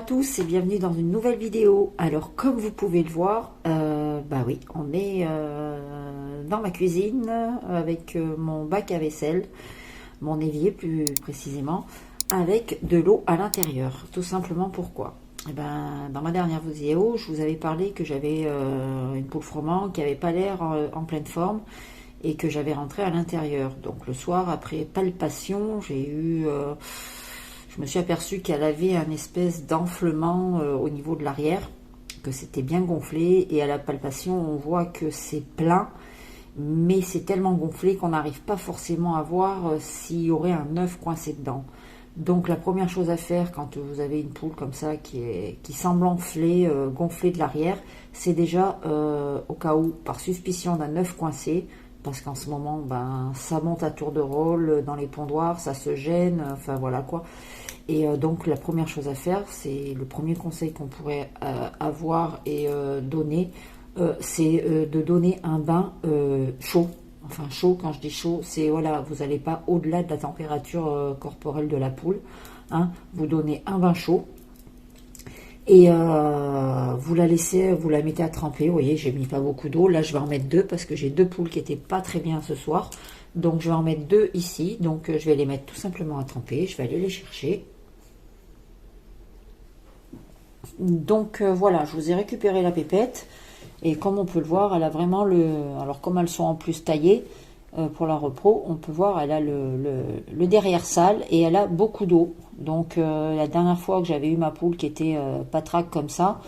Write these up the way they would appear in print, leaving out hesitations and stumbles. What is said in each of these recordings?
tous et bienvenue dans une nouvelle vidéo. Alors comme vous pouvez le voir, bah oui, on est dans ma cuisine avec mon bac à vaisselle, mon évier plus précisément, avec de l'eau à l'intérieur. Tout simplement pourquoi? Eh ben, dans ma dernière vidéo, je vous avais parlé que j'avais une poule froment qui n'avait pas l'air en pleine forme et que j'avais rentré à l'intérieur. Donc le soir, après palpation, je me suis aperçue qu'elle avait un espèce d'enflement au niveau de l'arrière, que c'était bien gonflé, et à la palpation on voit que c'est plein, mais c'est tellement gonflé qu'on n'arrive pas forcément à voir s'il y aurait un œuf coincé dedans. Donc la première chose à faire quand vous avez une poule comme ça qui semble enflée, gonflée de l'arrière, c'est déjà au cas où, par suspicion d'un œuf coincé, parce qu'en ce moment ben, ça monte à tour de rôle dans les pondoirs, ça se gêne, enfin voilà quoi. Et donc la première chose à faire, c'est le premier conseil qu'on pourrait avoir et donner, c'est de donner un bain chaud. Enfin chaud, quand je dis chaud, c'est voilà, vous n'allez pas au-delà de la température corporelle de la poule. Hein, vous donnez un bain chaud et vous la laissez, vous la mettez à tremper. Vous voyez, j'ai mis pas beaucoup d'eau. Là, je vais en mettre deux parce que j'ai deux poules qui n'étaient pas très bien ce soir. Donc je vais en mettre deux ici. Donc je vais les mettre tout simplement à tremper. Je vais aller les chercher. Donc voilà, je vous ai récupéré la pépette et comme on peut le voir, elle a vraiment alors comme elles sont en plus taillées pour la repro, on peut voir elle a le derrière sale et elle a beaucoup d'eau. Donc la dernière fois que j'avais eu ma poule qui était patraque comme ça,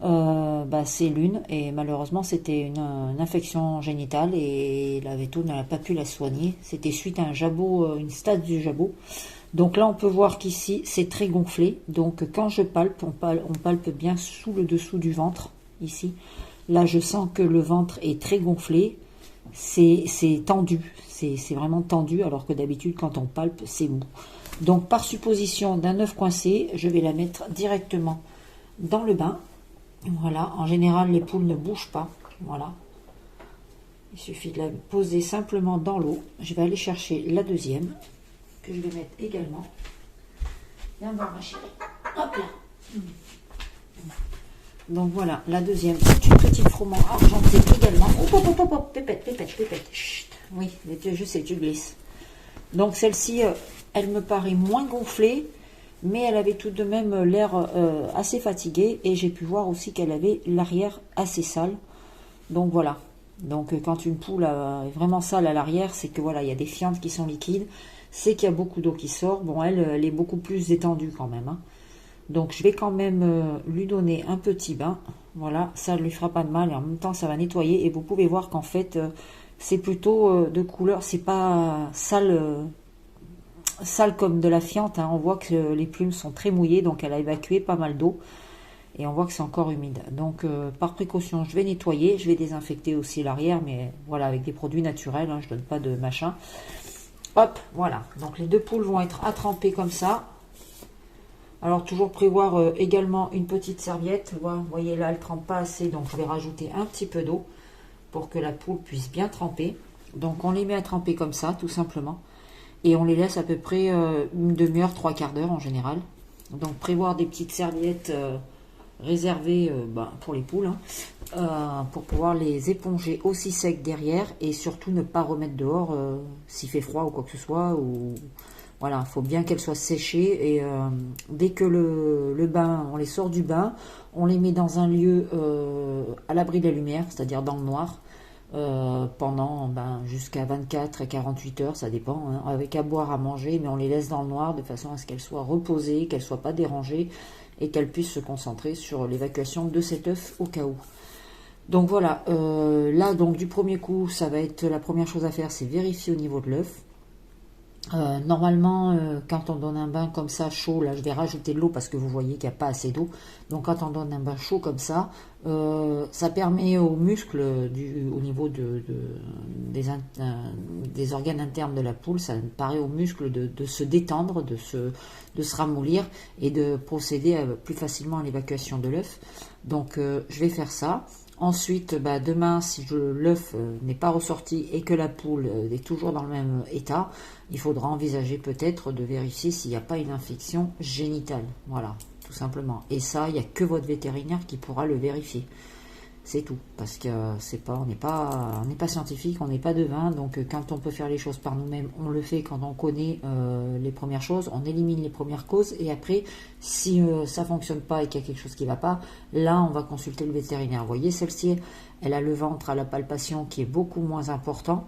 bah, c'est l'une et malheureusement c'était une infection génitale et la véto n'a pas pu la soigner. C'était suite à un jabot, une stase du jabot. Donc là, on peut voir qu'ici, c'est très gonflé. Donc quand je palpe, on palpe bien sous le dessous du ventre, ici. Là, je sens que le ventre est très gonflé. C'est tendu. C'est vraiment tendu, alors que d'habitude, quand on palpe, c'est mou. Donc par supposition d'un œuf coincé, je vais la mettre directement dans le bain. Voilà. En général, les poules ne bougent pas. Voilà. Il suffit de la poser simplement dans l'eau. Je vais aller chercher la deuxième, que je vais mettre également. Viens voir ma chérie. Hop là. Donc voilà, la deuxième, c'est une petite froment argentée également. Hop, pépette. Chut. Oui, je sais, tu glisses. Donc celle-ci, elle me paraît moins gonflée, mais elle avait tout de même l'air assez fatiguée. Et j'ai pu voir aussi qu'elle avait l'arrière assez sale. Donc voilà. Donc quand une poule est vraiment sale à l'arrière, c'est que voilà, il y a des fientes qui sont liquides. C'est qu'il y a beaucoup d'eau qui sort. Bon, elle est beaucoup plus détendue quand même. Hein. Donc, je vais quand même lui donner un petit bain. Voilà, ça ne lui fera pas de mal. Et en même temps, ça va nettoyer. Et vous pouvez voir qu'en fait, c'est plutôt de couleur. C'est pas sale, sale comme de la fiente. Hein. On voit que les plumes sont très mouillées. Donc, elle a évacué pas mal d'eau. Et on voit que c'est encore humide. Donc, par précaution, je vais nettoyer. Je vais désinfecter aussi l'arrière. Mais voilà, avec des produits naturels. Hein, je ne donne pas de machin. Hop, voilà. Donc les deux poules vont être à tremper comme ça. Alors toujours prévoir également une petite serviette. Vous voyez là, elle ne trempe pas assez. Donc je vais rajouter un petit peu d'eau pour que la poule puisse bien tremper. Donc on les met à tremper comme ça, tout simplement. Et on les laisse à peu près une demi-heure, trois quarts d'heure en général. Donc prévoir des petites serviettes réservées pour les poules. Hein, pour pouvoir les éponger aussi sec derrière et surtout ne pas remettre dehors s'il fait froid ou quoi que ce soit. Ou voilà, il faut bien qu'elles soient séchées et dès que le bain, on les sort du bain, on les met dans un lieu à l'abri de la lumière, c'est-à-dire dans le noir, pendant jusqu'à 24 à 48 heures, ça dépend, hein, avec à boire, à manger, mais on les laisse dans le noir de façon à ce qu'elles soient reposées, qu'elles ne soient pas dérangées et qu'elles puissent se concentrer sur l'évacuation de cet œuf au cas où. Donc voilà, là donc du premier coup, ça va être la première chose à faire, c'est vérifier au niveau de l'œuf. Normalement, quand on donne un bain comme ça chaud, là je vais rajouter de l'eau parce que vous voyez qu'il n'y a pas assez d'eau. Donc quand on donne un bain chaud comme ça, ça permet aux muscles au niveau des organes internes de la poule, ça permet aux muscles de se détendre, de se ramollir et de procéder plus facilement à l'évacuation de l'œuf. Donc je vais faire ça. Ensuite, demain, si l'œuf n'est pas ressorti et que la poule est toujours dans le même état, il faudra envisager peut-être de vérifier s'il n'y a pas une infection génitale. Voilà. tout simplement. Et ça, il n'y a que votre vétérinaire qui pourra le vérifier. C'est tout, parce que on n'est pas scientifique, on n'est pas devin, donc quand on peut faire les choses par nous-mêmes, on le fait quand on connaît les premières choses, on élimine les premières causes, et après, si ça fonctionne pas et qu'il y a quelque chose qui ne va pas, là, on va consulter le vétérinaire. Vous voyez, celle-ci, elle a le ventre à la palpation qui est beaucoup moins important,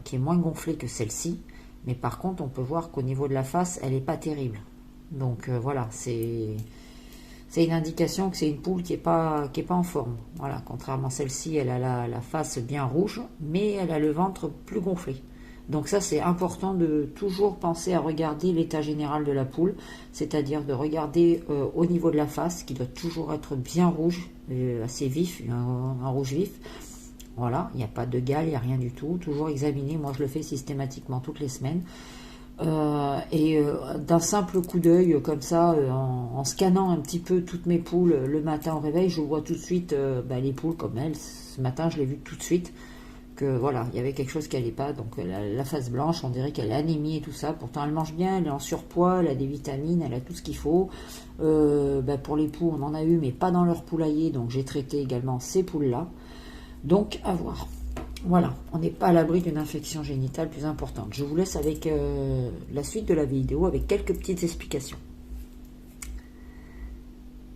qui est moins gonflé que celle-ci, mais par contre, on peut voir qu'au niveau de la face, elle n'est pas terrible. Donc voilà, c'est une indication que c'est une poule qui est pas en forme. Voilà, contrairement à celle-ci, elle a la face bien rouge, mais elle a le ventre plus gonflé. Donc ça, c'est important de toujours penser à regarder l'état général de la poule, c'est-à-dire de regarder au niveau de la face, qui doit toujours être bien rouge, assez vif, un rouge vif. Voilà, il n'y a pas de gale, il n'y a rien du tout. Toujours examiner, moi je le fais systématiquement toutes les semaines. D'un simple coup d'œil comme ça, en scannant un petit peu toutes mes poules le matin au réveil, je vois tout de suite les poules comme elles. Ce matin, je l'ai vu tout de suite que voilà, il y avait quelque chose qui n'allait pas. Donc la face blanche, on dirait qu'elle est anémie et tout ça. Pourtant, elle mange bien, elle est en surpoids, elle a des vitamines, elle a tout ce qu'il faut. Pour les poules, on en a eu, mais pas dans leur poulailler. Donc j'ai traité également ces poules-là. Donc à voir. Voilà, on n'est pas à l'abri d'une infection génitale plus importante. Je vous laisse avec la suite de la vidéo avec quelques petites explications.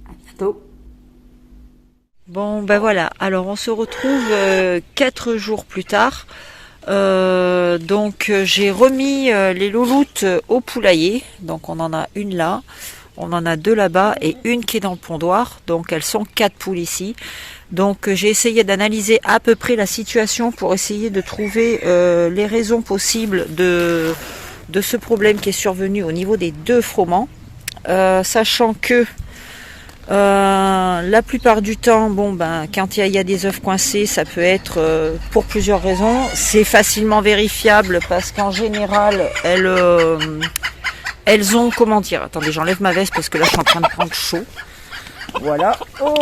À bientôt. Bon, ben voilà. Alors, on se retrouve 4 jours plus tard. Donc, j'ai remis les louloutes au poulailler. Donc, on en a une là. On en a 2 là-bas et une qui est dans le pondoir. Donc, elles sont 4 poules ici. Donc j'ai essayé d'analyser à peu près la situation pour essayer de trouver les raisons possibles de ce problème qui est survenu au niveau des 2 froment. Sachant que la plupart du temps, quand il y a des œufs coincés, ça peut être pour plusieurs raisons. C'est facilement vérifiable parce qu'en général, elles ont, comment dire, attendez, j'enlève ma veste parce que là je suis en train de prendre chaud. Voilà. Oh,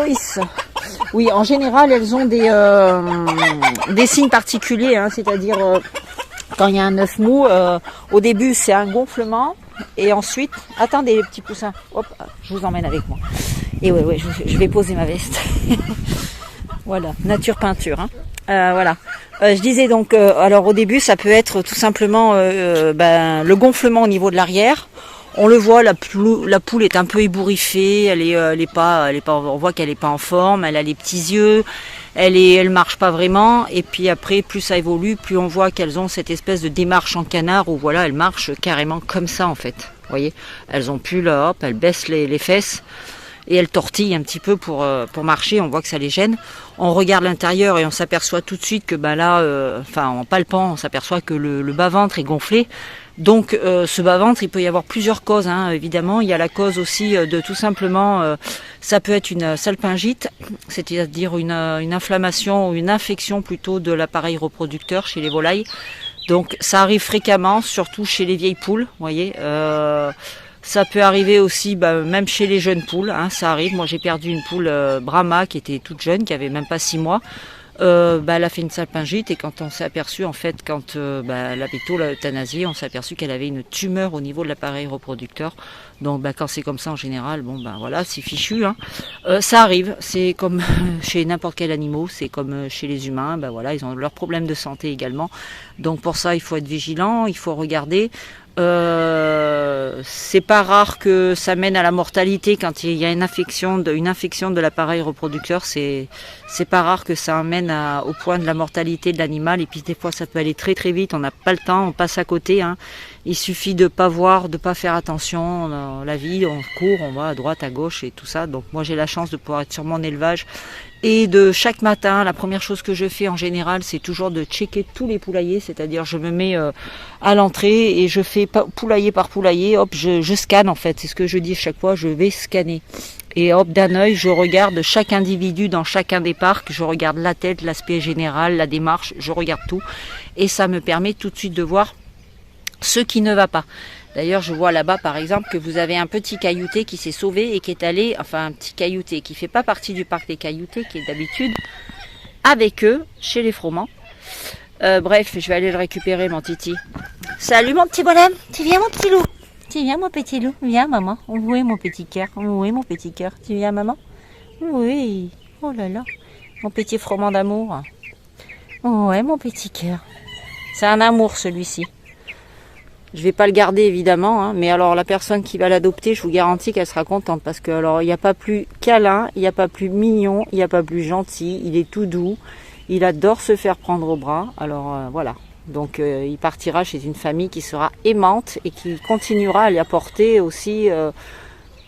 oui, en général, elles ont des signes particuliers, hein, c'est-à-dire quand il y a un œuf mou, au début c'est un gonflement, et ensuite, attendez les petits poussins, hop, je vous emmène avec moi. Et ouais, je vais poser ma veste. Voilà, nature peinture. Hein. Voilà. Je disais donc, alors au début, ça peut être tout simplement le gonflement au niveau de l'arrière. On le voit, la poule est un peu ébouriffée, elle est pas, on voit qu'elle est pas en forme, elle a les petits yeux, elle marche pas vraiment. Et puis après, plus ça évolue, plus on voit qu'elles ont cette espèce de démarche en canard où voilà, elles marchent carrément comme ça en fait. Vous voyez, elles ont plus là, hop, elles baissent les fesses et elles tortillent un petit peu pour marcher. On voit que ça les gêne. On regarde l'intérieur et on s'aperçoit tout de suite que en palpant, on s'aperçoit que le bas-ventre est gonflé. Donc ce bas-ventre, il peut y avoir plusieurs causes, hein, évidemment. Il y a la cause aussi de tout simplement, ça peut être une salpingite, c'est-à-dire une inflammation ou une infection plutôt de l'appareil reproducteur chez les volailles. Donc ça arrive fréquemment, surtout chez les vieilles poules, vous voyez. Ça peut arriver aussi même chez les jeunes poules, hein, ça arrive. Moi j'ai perdu une poule Brahma qui était toute jeune, qui avait même pas 6 mois. Elle a fait une salpingite et quand on s'est aperçu, en fait, quand la péto l'a euthanasiée, on s'est aperçu qu'elle avait une tumeur au niveau de l'appareil reproducteur. Donc quand c'est comme ça en général, voilà, c'est fichu. Hein. Ça arrive, c'est comme chez n'importe quel animal, c'est comme chez les humains. Voilà, ils ont leurs problèmes de santé également. Donc pour ça, il faut être vigilant, il faut regarder. C'est pas rare que ça mène à la mortalité quand il y a une infection de l'appareil reproducteur. C'est pas rare que ça amène au point de la mortalité de l'animal. Et puis des fois ça peut aller très très vite. On n'a pas le temps, on passe à côté. Hein. Il suffit de pas voir, de pas faire attention. La vie, on court, on va à droite, à gauche et tout ça. Donc moi j'ai la chance de pouvoir être sur mon élevage. Et de chaque matin, la première chose que je fais en général, c'est toujours de checker tous les poulaillers, c'est-à-dire je me mets à l'entrée et je fais poulailler par poulailler, hop, je scanne en fait, c'est ce que je dis chaque fois, je vais scanner. Et hop, d'un œil, je regarde chaque individu dans chacun des parcs, je regarde la tête, l'aspect général, la démarche, je regarde tout. Et ça me permet tout de suite de voir ce qui ne va pas. D'ailleurs, je vois là-bas, par exemple, que vous avez un petit caillouté qui s'est sauvé et qui est allé, enfin un petit caillouté qui fait pas partie du parc des cailloutés, qui est d'habitude avec eux, chez les froments. Bref, je vais aller le récupérer, mon titi. Salut mon petit bonhomme, tu viens mon petit loup? Tu viens mon petit loup? Viens maman. Oui mon petit cœur. Oui mon petit cœur. Tu viens maman? Oui. Oh là là. Mon petit froment d'amour. Ouais mon petit cœur. C'est un amour celui-ci. Je vais pas le garder évidemment, hein, mais alors la personne qui va l'adopter, je vous garantis qu'elle sera contente parce que alors il n'y a pas plus câlin, il n'y a pas plus mignon, il n'y a pas plus gentil, il est tout doux, il adore se faire prendre au bras. Alors voilà, donc il partira chez une famille qui sera aimante et qui continuera à lui apporter aussi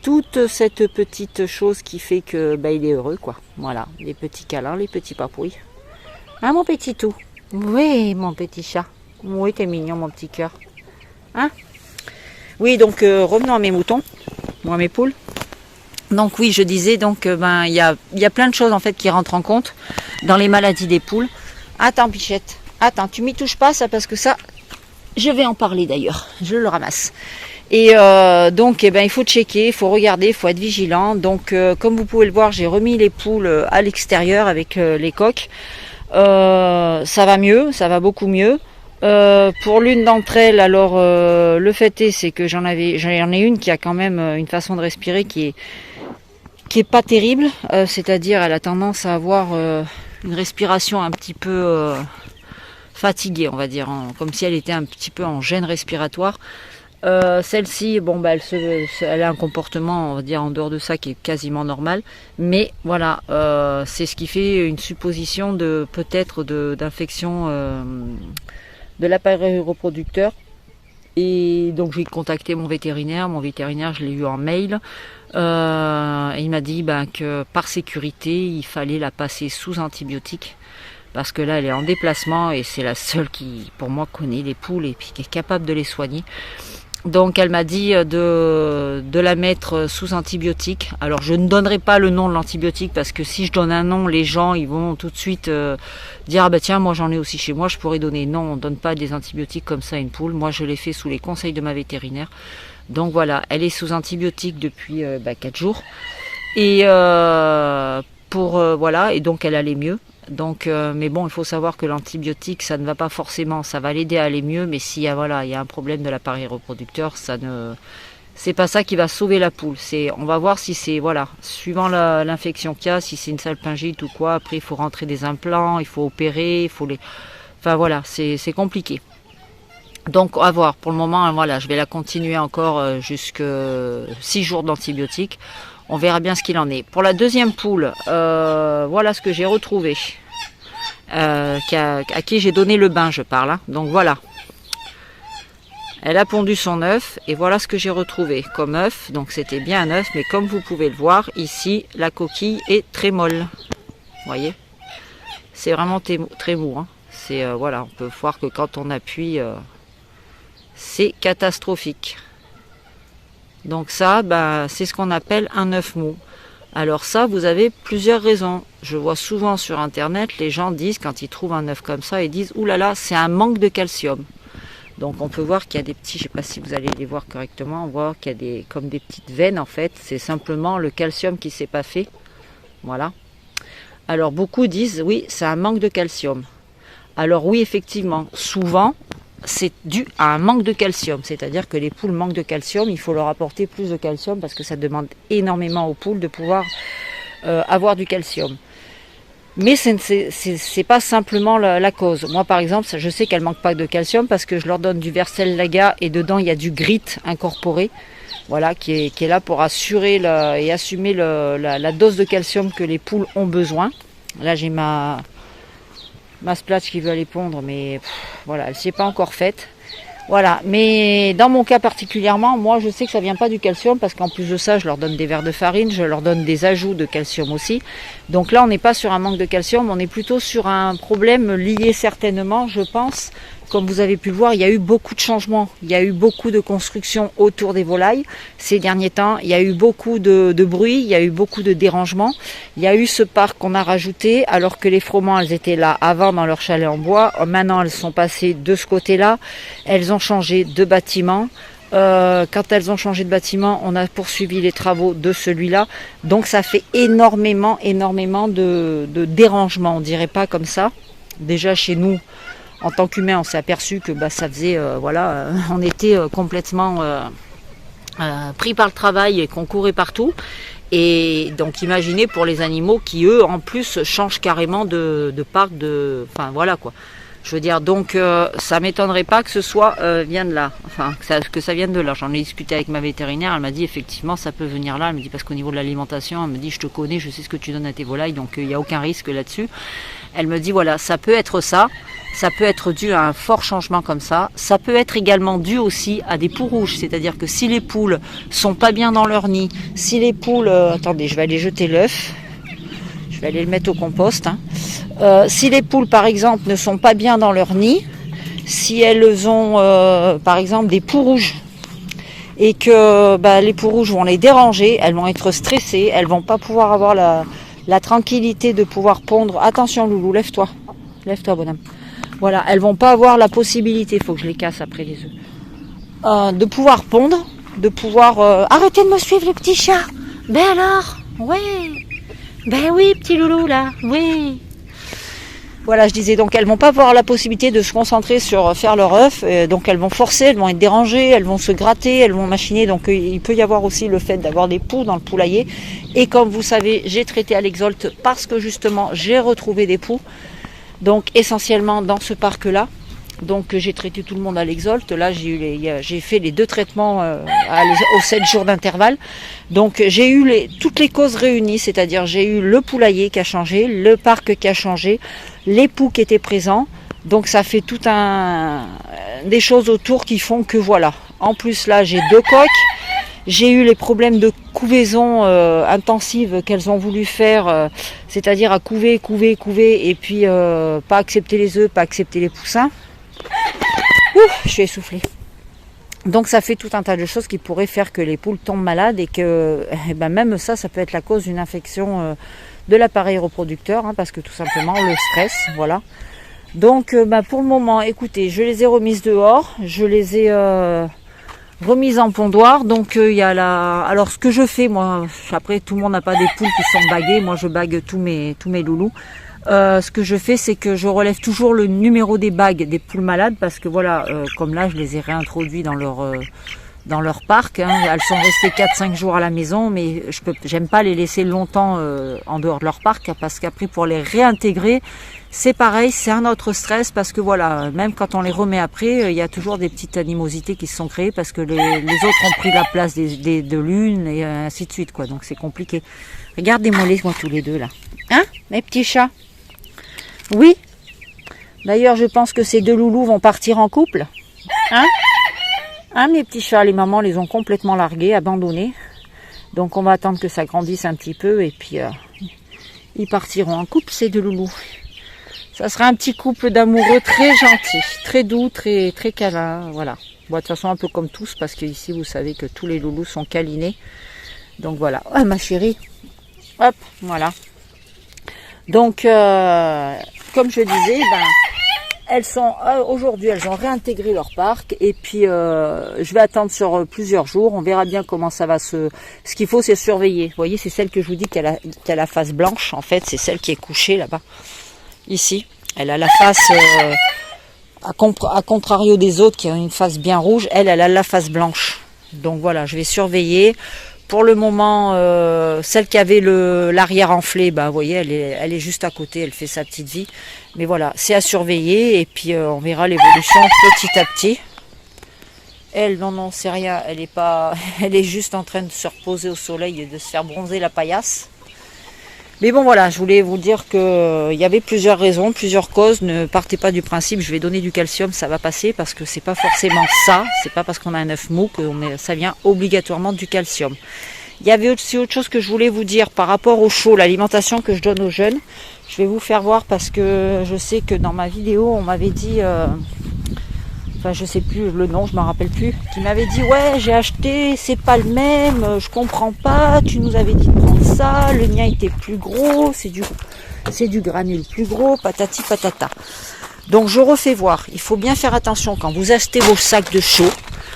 toute cette petite chose qui fait que il est heureux quoi. Voilà, les petits câlins, les petits papouilles. Hein mon petit tout? Oui mon petit chat. Oui t'es mignon mon petit cœur. Hein? Oui, donc revenons à mes moutons, moi mes poules. Donc oui, je disais donc il y a plein de choses en fait qui rentrent en compte dans les maladies des poules. Attends Pichette, attends, tu m'y touches pas ça parce que ça, je vais en parler d'ailleurs. Je le ramasse. Et donc il faut checker, il faut regarder, il faut être vigilant. Donc comme vous pouvez le voir, j'ai remis les poules à l'extérieur avec les coques. Ça va mieux, ça va beaucoup mieux. Pour l'une d'entre elles, alors le fait est, c'est que j'en ai une qui a quand même une façon de respirer qui est pas terrible, c'est-à-dire elle a tendance à avoir une respiration un petit peu fatiguée, on va dire, comme si elle était un petit peu en gêne respiratoire. Celle-ci, elle a un comportement, on va dire, en dehors de ça qui est quasiment normal, mais voilà, c'est ce qui fait une supposition de peut-être d'infection de l'appareil reproducteur. Et donc j'ai contacté mon vétérinaire, je l'ai eu en mail, et il m'a dit que par sécurité il fallait la passer sous antibiotiques parce que là elle est en déplacement et c'est la seule qui pour moi connaît les poules et puis qui est capable de les soigner. Donc elle m'a dit de la mettre sous antibiotiques. Alors je ne donnerai pas le nom de l'antibiotique parce que si je donne un nom, les gens ils vont tout de suite dire ah tiens moi j'en ai aussi chez moi, je pourrais donner. Non, on ne donne pas des antibiotiques comme ça à une poule. Moi je l'ai fait sous les conseils de ma vétérinaire. Donc voilà, elle est sous antibiotiques depuis 4 jours. Et voilà, et donc elle allait mieux. Donc, mais bon, il faut savoir que l'antibiotique, ça ne va pas forcément, ça va l'aider à aller mieux, mais s'il y a un problème de l'appareil reproducteur, c'est pas ça qui va sauver la poule. On va voir si c'est, suivant l'infection qu'il y a, si c'est une salpingite ou quoi. Après, il faut rentrer des implants, il faut opérer, enfin voilà, c'est compliqué. Donc, à voir. Pour le moment, je vais la continuer encore jusqu'à 6 jours d'antibiotiques. On verra bien ce qu'il en est. Pour la deuxième poule, voilà ce que j'ai retrouvé. À qui j'ai donné le bain, je parle. Hein. Donc voilà. Elle a pondu son œuf et voilà ce que j'ai retrouvé comme œuf. Donc c'était bien un œuf, mais comme vous pouvez le voir, ici, la coquille est très molle. Vous voyez? C'est vraiment très mou. Hein. On peut voir que quand on appuie, c'est catastrophique. Donc ça, c'est ce qu'on appelle un œuf mou. Alors ça, vous avez plusieurs raisons. Je vois souvent sur internet, les gens disent, quand ils trouvent un œuf comme ça, ils disent « Ouh là là, c'est un manque de calcium ». Donc on peut voir qu'il y a des petits, je ne sais pas si vous allez les voir correctement, on voit qu'il y a comme des petites veines en fait. C'est simplement le calcium qui ne s'est pas fait. Voilà. Alors beaucoup disent « Oui, c'est un manque de calcium ». Alors oui, effectivement, souvent, c'est dû à un manque de calcium, c'est-à-dire que les poules manquent de calcium, il faut leur apporter plus de calcium parce que ça demande énormément aux poules de pouvoir avoir du calcium. Mais c'est pas simplement la cause. Moi par exemple, je sais qu'elles manquent pas de calcium parce que je leur donne du Versel Laga et dedans il y a du grit incorporé, voilà, qui est là pour assurer et assumer la dose de calcium que les poules ont besoin. Là j'ai ma splatch qui veut aller pondre, mais voilà, elle ne s'est pas encore faite. Voilà, mais dans mon cas particulièrement, moi je sais que ça vient pas du calcium parce qu'en plus de ça, je leur donne des verres de farine, je leur donne des ajouts de calcium aussi. Donc là, on n'est pas sur un manque de calcium, on est plutôt sur un problème lié certainement, je pense. Comme vous avez pu le voir, il y a eu beaucoup de changements, il y a eu beaucoup de construction autour des volailles ces derniers temps, il y a eu beaucoup de bruit, il y a eu beaucoup de dérangements, il y a eu ce parc qu'on a rajouté alors que les froment elles étaient là avant dans leur chalet en bois, maintenant elles sont passées de ce côté-là, elles ont changé de bâtiment. Quand elles ont changé de bâtiment, on a poursuivi les travaux de celui-là, donc ça fait énormément de dérangements, on dirait pas comme ça. Déjà chez nous, en tant qu'humain, on s'est aperçu que ça faisait, on était complètement pris par le travail et qu'on courait partout. Et donc imaginez pour les animaux qui eux en plus changent carrément de parc, enfin voilà quoi. Je veux dire, donc ça m'étonnerait pas que ce soit vienne là, enfin que ça vienne de là. J'en ai discuté avec ma vétérinaire, elle m'a dit effectivement ça peut venir là. Elle me dit parce qu'au niveau de l'alimentation, elle me dit je te connais, je sais ce que tu donnes à tes volailles, donc il n'y a aucun risque là-dessus. Elle me dit voilà, ça peut être ça peut être dû à un fort changement comme ça peut être également dû aussi à des poux rouges, c'est-à-dire que si les poules sont pas bien dans leur nid, si les poules, attendez, je vais aller jeter l'œuf. Je vais aller le mettre au compost. Si les poules, par exemple, ne sont pas bien dans leur nid, si elles ont, par exemple, des poux rouges, et que les poux rouges vont les déranger, elles vont être stressées, elles vont pas pouvoir avoir la tranquillité de pouvoir pondre. Attention, Loulou, lève-toi, bonhomme. Voilà, elles vont pas avoir la possibilité, il faut que je les casse après les œufs, de pouvoir pondre, de pouvoir... Arrêtez de me suivre, les petits chats. Ben alors, ouais. Ben oui, petit loulou là, oui. Voilà, je disais, donc elles vont pas avoir la possibilité de se concentrer sur faire leur œuf, donc elles vont forcer, elles vont être dérangées, elles vont se gratter, elles vont machiner, donc il peut y avoir aussi le fait d'avoir des poux dans le poulailler. Et comme vous savez, j'ai traité à l'exolte parce que justement j'ai retrouvé des poux, donc essentiellement dans ce parc-là. Donc j'ai traité tout le monde à l'exolte. Là j'ai fait les 2 traitements aux 7 jours d'intervalle. Donc j'ai eu toutes les causes réunies, c'est-à-dire j'ai eu le poulailler qui a changé, le parc qui a changé, les poux qui étaient présents. Donc ça fait tout des choses autour qui font que voilà. En plus là j'ai 2 coques. J'ai eu les problèmes de couvaison intensive qu'elles ont voulu faire, c'est-à-dire à couver et puis pas accepter les œufs, pas accepter les poussins. Je suis essoufflée. Donc ça fait tout un tas de choses qui pourraient faire que les poules tombent malades et que même ça peut être la cause d'une infection de l'appareil reproducteur, parce que tout simplement le stress, voilà. Donc pour le moment, écoutez, je les ai remises dehors, je les ai remises en pondoir. Donc il y a alors ce que je fais, moi, après tout le monde n'a pas des poules qui sont baguées, moi je bague tous mes loulous. Ce que je fais, c'est que je relève toujours le numéro des bagues des poules malades parce que voilà, comme là je les ai réintroduits dans leur parc, elles sont restées 4-5 jours à la maison, mais j'aime pas les laisser longtemps en dehors de leur parc parce qu'après pour les réintégrer, c'est pareil, c'est un autre stress parce que voilà, même quand on les remet après, il y a toujours des petites animosités qui se sont créées parce que les autres ont pris la place de l'une et ainsi de suite quoi, donc c'est compliqué. Regardez-moi moi tous les deux là, mes petits chats. Oui. D'ailleurs, je pense que ces 2 loulous vont partir en couple. Mes petits chats, les mamans les ont complètement largués, abandonnés. Donc, on va attendre que ça grandisse un petit peu et puis ils partiront en couple, ces 2 loulous. Ça sera un petit couple d'amoureux très gentils, très doux, très très câlin, voilà. Bon, de toute façon, un peu comme tous, parce que ici, vous savez que tous les loulous sont câlinés. Donc voilà. Oh, ma chérie. Hop, voilà. Donc, comme je disais, elles sont aujourd'hui, elles ont réintégré leur parc et puis je vais attendre sur plusieurs jours. On verra bien comment ça va ce qu'il faut, c'est surveiller. Vous voyez, c'est celle que je vous dis qui a la face blanche. En fait, c'est celle qui est couchée là-bas. Ici, elle a la face à contrario des autres qui ont une face bien rouge. Elle a la face blanche. Donc voilà, je vais surveiller. Pour le moment, celle qui avait l'arrière enflé, vous voyez, elle est juste à côté, elle fait sa petite vie. Mais voilà, c'est à surveiller et puis on verra l'évolution petit à petit. Elle, non, c'est rien, elle est juste en train de se reposer au soleil et de se faire bronzer la paillasse. Mais bon voilà, je voulais vous dire qu'il y avait plusieurs raisons, plusieurs causes. Ne partez pas du principe, je vais donner du calcium, ça va passer, parce que c'est pas forcément ça. C'est pas parce qu'on a un œuf mou que ça vient obligatoirement du calcium. Il y avait aussi autre chose que je voulais vous dire par rapport au chaud, l'alimentation que je donne aux jeunes. Je vais vous faire voir parce que je sais que dans ma vidéo, on m'avait dit... enfin je sais plus le nom, je m'en rappelle plus, qui m'avait dit ouais j'ai acheté, c'est pas le même, je comprends pas, tu nous avais dit de prendre ça, le mien était plus gros, c'est du granule plus gros, patati patata. Donc je refais voir, il faut bien faire attention quand vous achetez vos sacs de chaud.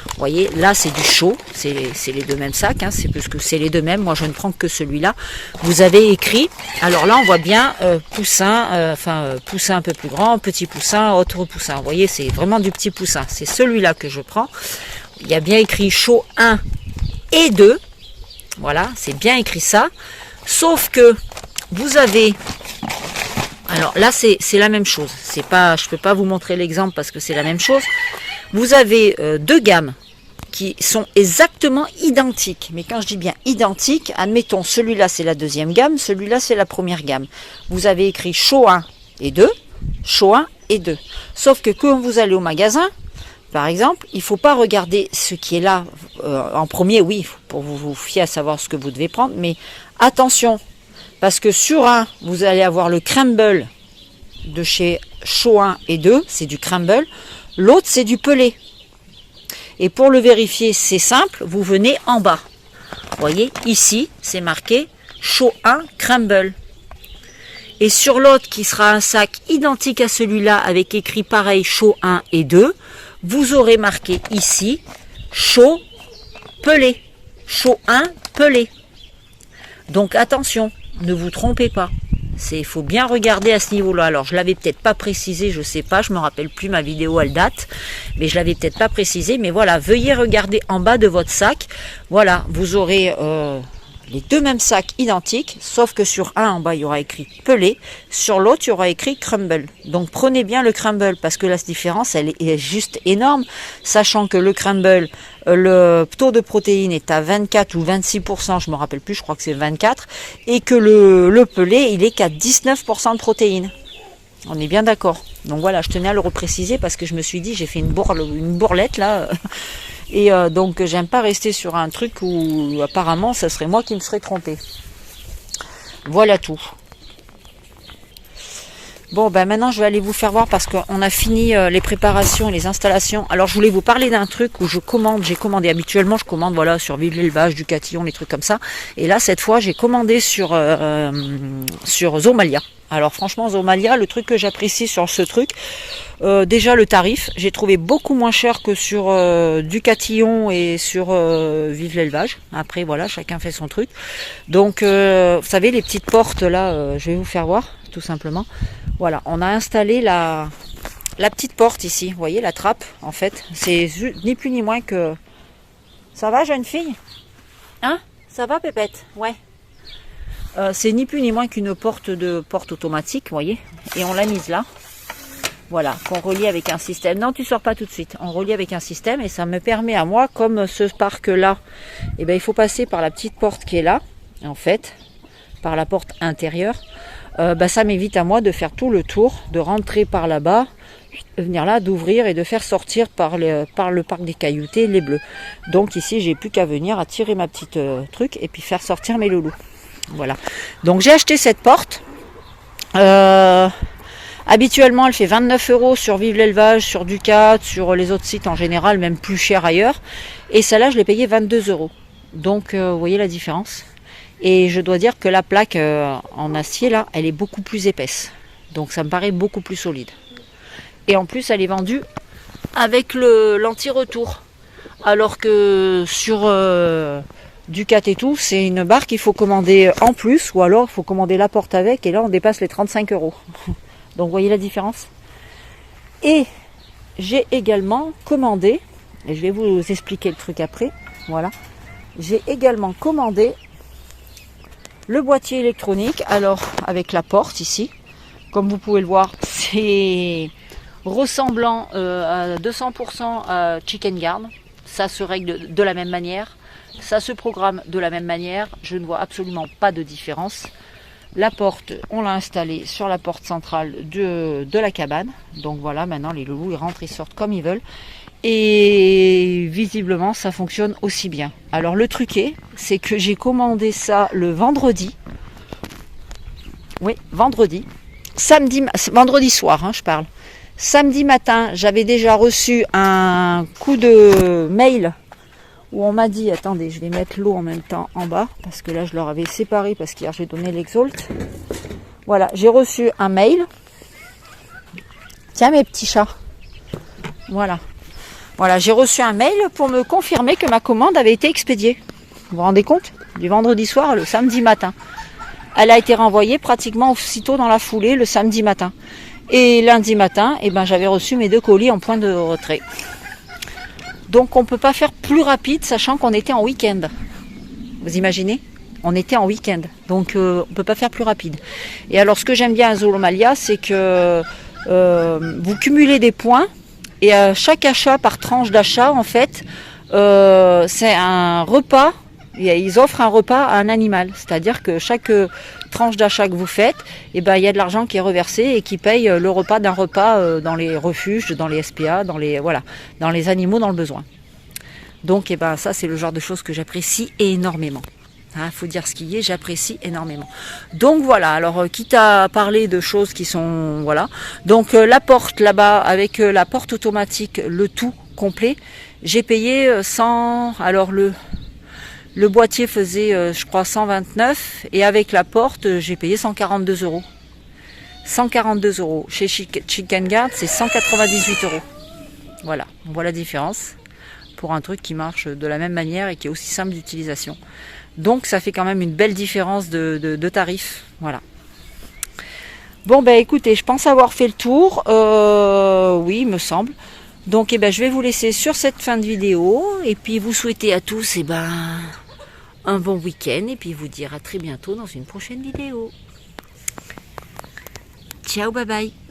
Vous voyez, là c'est du chaud, c'est les 2 mêmes sacs, c'est parce que c'est les 2 mêmes, moi je ne prends que celui-là. Vous avez écrit, alors là on voit bien poussin, poussin un peu plus grand, petit poussin, autre poussin. Vous voyez, c'est vraiment du petit poussin, c'est celui-là que je prends. Il y a bien écrit chaud 1 et 2. Voilà, c'est bien écrit ça. Sauf que vous avez... Alors là, c'est la même chose. C'est pas, je ne peux pas vous montrer l'exemple parce que c'est la même chose. Vous avez 2 gammes qui sont exactement identiques. Mais quand je dis bien identiques, admettons, celui-là c'est la deuxième gamme, celui-là c'est la première gamme. Vous avez écrit chaud 1 et 2, chaud 1 et 2. Sauf que quand vous allez au magasin, par exemple, il ne faut pas regarder ce qui est là en premier, oui, pour vous fier à savoir ce que vous devez prendre, mais attention, parce que sur un, vous allez avoir le crumble de chez chaud 1 et 2, c'est du crumble, l'autre c'est du pelé. Et pour le vérifier, c'est simple, vous venez en bas. Vous voyez, ici, c'est marqué chaud 1 crumble. Et sur l'autre, qui sera un sac identique à celui-là, avec écrit pareil chaud 1 et 2, vous aurez marqué ici chaud pelé. Chaud 1 pelé. Donc attention, ne vous trompez pas. Il faut bien regarder à ce niveau-là. Alors, je l'avais peut-être pas précisé, je sais pas, je me rappelle plus, ma vidéo elle date, mais je l'avais peut-être pas précisé. Mais voilà, veuillez regarder en bas de votre sac. Voilà, vous aurez les 2 mêmes sacs identiques, sauf que sur un en bas il y aura écrit pelé, sur l'autre il y aura écrit crumble. Donc prenez bien le crumble parce que la différence elle est juste énorme, sachant que le crumble, le taux de protéines est à 24 ou 26%, je me rappelle plus, je crois que c'est 24, et que le pelé il est qu'à 19% de protéines. On est bien d'accord. Donc voilà, je tenais à le repréciser parce que je me suis dit, j'ai fait une bourlette là. Et donc j'aime pas rester sur un truc où apparemment ça serait moi qui me serais trompée. Voilà tout. Bon ben maintenant je vais aller vous faire voir parce qu'on a fini les préparations et les installations. Alors je voulais vous parler d'un truc où j'ai commandé habituellement, je commande voilà sur Vive l'Élevage, Ducatillon, les trucs comme ça. Et là cette fois j'ai commandé sur Zomalia. Alors franchement Zomalia, le truc que j'apprécie sur ce truc, déjà le tarif, j'ai trouvé beaucoup moins cher que sur Ducatillon et sur Vive l'Élevage. Après voilà, chacun fait son truc. Donc vous savez les petites portes là, je vais vous faire voir tout simplement. Voilà, on a installé la petite porte ici, vous voyez la trappe en fait, c'est ni plus ni moins que... Ça va jeune fille? Hein? Ça va Pépette? Ouais. C'est ni plus ni moins qu'une porte automatique, vous voyez, et on l'a mise là. Voilà, qu'on relie avec un système. Non, tu sors pas tout de suite. On relie avec un système et ça me permet à moi, comme ce parc là, eh ben, il faut passer par la petite porte qui est là, en fait, par la porte intérieure. Ça m'évite à moi de faire tout le tour, de rentrer par là-bas, de venir là, d'ouvrir et de faire sortir par le parc des Cailloutés les bleus. Donc ici, j'ai plus qu'à venir à tirer ma petite truc et puis faire sortir mes loulous. Voilà. Donc j'ai acheté cette porte. Habituellement, elle fait 29 € sur Vive l'Élevage, sur Ducat, sur les autres sites en général, même plus cher ailleurs. Et celle-là, je l'ai payée 22 €. Donc, vous voyez la différence. Et je dois dire que la plaque en acier, là, elle est beaucoup plus épaisse. Donc, ça me paraît beaucoup plus solide. Et en plus, elle est vendue avec l'anti-retour. Alors que sur Ducat et tout, c'est une barre qu'il faut commander en plus. Ou alors, il faut commander la porte avec. Et là, on dépasse les 35 €. Donc, vous voyez la différence. Et j'ai également commandé, et je vais vous expliquer le truc après, voilà. J'ai également commandé le boîtier électronique, alors avec la porte ici. Comme vous pouvez le voir, c'est ressemblant à 200% à Chicken Guard. Ça se règle de la même manière, ça se programme de la même manière. Je ne vois absolument pas de différence. La porte, on l'a installée sur la porte centrale de la cabane. Donc voilà, maintenant les loulous, ils rentrent, ils sortent comme ils veulent. Et visiblement, ça fonctionne aussi bien. Alors le truc c'est que j'ai commandé ça le vendredi. Oui, vendredi. Vendredi soir, je parle. Samedi matin, j'avais déjà reçu un coup de mail où on m'a dit, attendez, je vais mettre l'eau en même temps en bas, parce que là je leur avais séparé, parce qu'hier j'ai donné l'Exalt. Voilà, j'ai reçu un mail. Tiens mes petits chats. Voilà. Voilà, j'ai reçu un mail pour me confirmer que ma commande avait été expédiée. Vous vous rendez compte? Du vendredi soir le samedi matin. Elle a été renvoyée pratiquement aussitôt dans la foulée le samedi matin. Et lundi matin, j'avais reçu mes 2 colis en point de retrait. Donc on ne peut pas faire plus rapide, sachant qu'on était en week-end. Vous imaginez? On était en week-end, donc on ne peut pas faire plus rapide. Et alors ce que j'aime bien à Zoomalia, c'est que vous cumulez des points, et à chaque achat, par tranche d'achat, en fait, c'est un repas. Ils offrent un repas à un animal, c'est-à-dire que chaque tranche d'achat que vous faites, il y a de l'argent qui est reversé et qui paye le repas d'un repas dans les refuges, dans les SPA, dans les animaux dans le besoin. Donc ça c'est le genre de choses que j'apprécie énormément. Faut dire ce qui est, j'apprécie énormément. Donc voilà, alors quitte à parler de choses qui sont voilà. Donc la porte là-bas avec la porte automatique, le tout complet, j'ai payé 100. Alors le boîtier faisait, je crois, 129. Et avec la porte, j'ai payé 142 €. 142 €. Chez Chicken Guard, c'est 198 €. Voilà, on voit la différence. Pour un truc qui marche de la même manière et qui est aussi simple d'utilisation. Donc, ça fait quand même une belle différence de tarifs. Voilà. Bon, écoutez, je pense avoir fait le tour. Oui, il me semble. Donc, je vais vous laisser sur cette fin de vidéo. Et puis, vous souhaiter à tous, un bon week-end et puis vous dire à très bientôt dans une prochaine vidéo. Ciao, bye bye.